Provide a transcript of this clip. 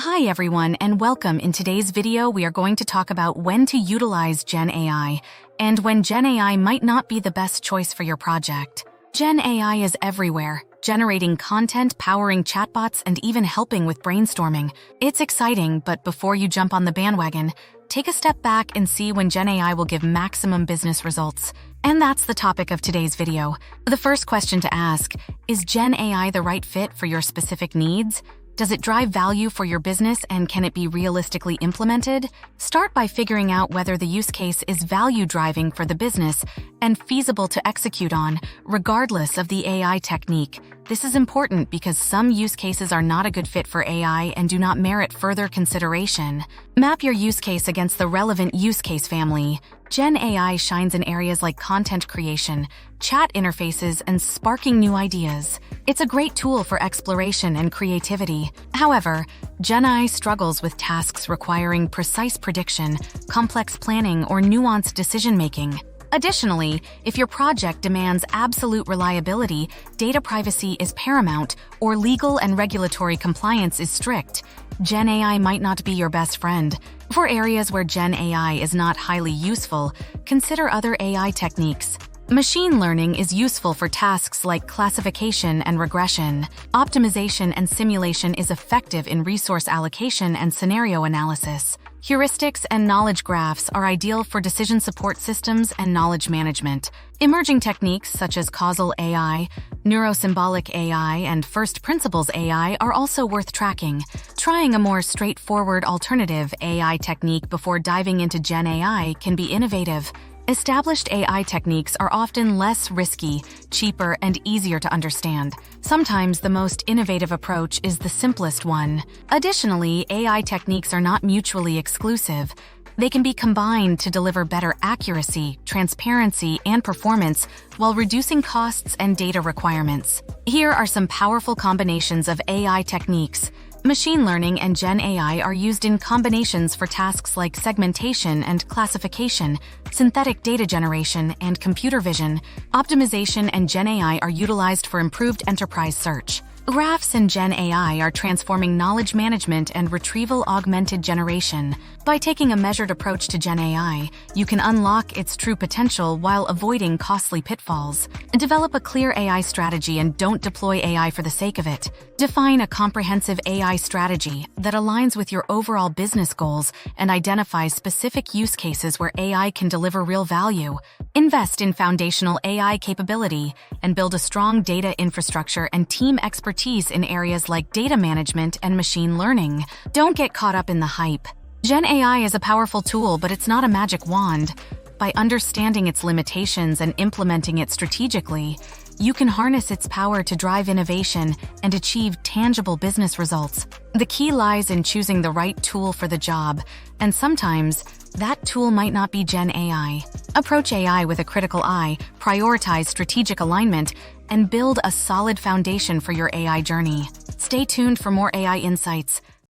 Hi everyone, and welcome. In today's video, we are going to talk about when to utilize GenAI and when GenAI might not be the best choice for your project. GenAI is everywhere, generating content, powering chatbots, and even helping with brainstorming. It's exciting, but before you jump on the bandwagon, take a step back and see when GenAI will give maximum business results. And that's the topic of today's video. The first question to ask, is GenAI the right fit for your specific needs? Does it drive value for your business, and can it be realistically implemented? Start by figuring out whether the use case is value-driving for the business and feasible to execute on, regardless of the AI technique. This is important because some use cases are not a good fit for AI and do not merit further consideration. Map your use case against the relevant use case family. GenAI shines in areas like content creation, chat interfaces, and sparking new ideas. It's a great tool for exploration and creativity. However, GenAI struggles with tasks requiring precise prediction, complex planning, or nuanced decision-making. Additionally, if your project demands absolute reliability, data privacy is paramount, or legal and regulatory compliance is strict, GenAI might not be your best friend. For areas where GenAI is not highly useful, consider other AI techniques. Machine learning is useful for tasks like classification and regression. Optimization and simulation is effective in resource allocation and scenario analysis. Heuristics and knowledge graphs are ideal for decision support systems and knowledge management. Emerging techniques such as causal AI, neurosymbolic AI, and first principles AI are also worth tracking. Trying a more straightforward alternative AI technique before diving into GenAI can be innovative. Established AI techniques are often less risky, cheaper, and easier to understand. Sometimes the most innovative approach is the simplest one. Additionally, AI techniques are not mutually exclusive. They can be combined to deliver better accuracy, transparency, and performance while reducing costs and data requirements. Here are some powerful combinations of AI techniques. Machine learning and GenAI are used in combinations for tasks like segmentation and classification, synthetic data generation, and computer vision. Optimization and GenAI are utilized for improved enterprise search. Graphs and GenAI are transforming knowledge management and retrieval-augmented generation. By taking a measured approach to GenAI, you can unlock its true potential while avoiding costly pitfalls. Develop a clear AI strategy and don't deploy AI for the sake of it. Define a comprehensive AI strategy that aligns with your overall business goals and identifies specific use cases where AI can deliver real value. Invest in foundational AI capability and build a strong data infrastructure and team expertise in areas like data management and machine learning. Don't get caught up in the hype. GenAI is a powerful tool, but it's not a magic wand. By understanding its limitations and implementing it strategically, you can harness its power to drive innovation and achieve tangible business results. The key lies in choosing the right tool for the job, and sometimes that tool might not be GenAI. Approach AI with a critical eye, prioritize strategic alignment, and build a solid foundation for your AI journey. Stay tuned for more AI insights.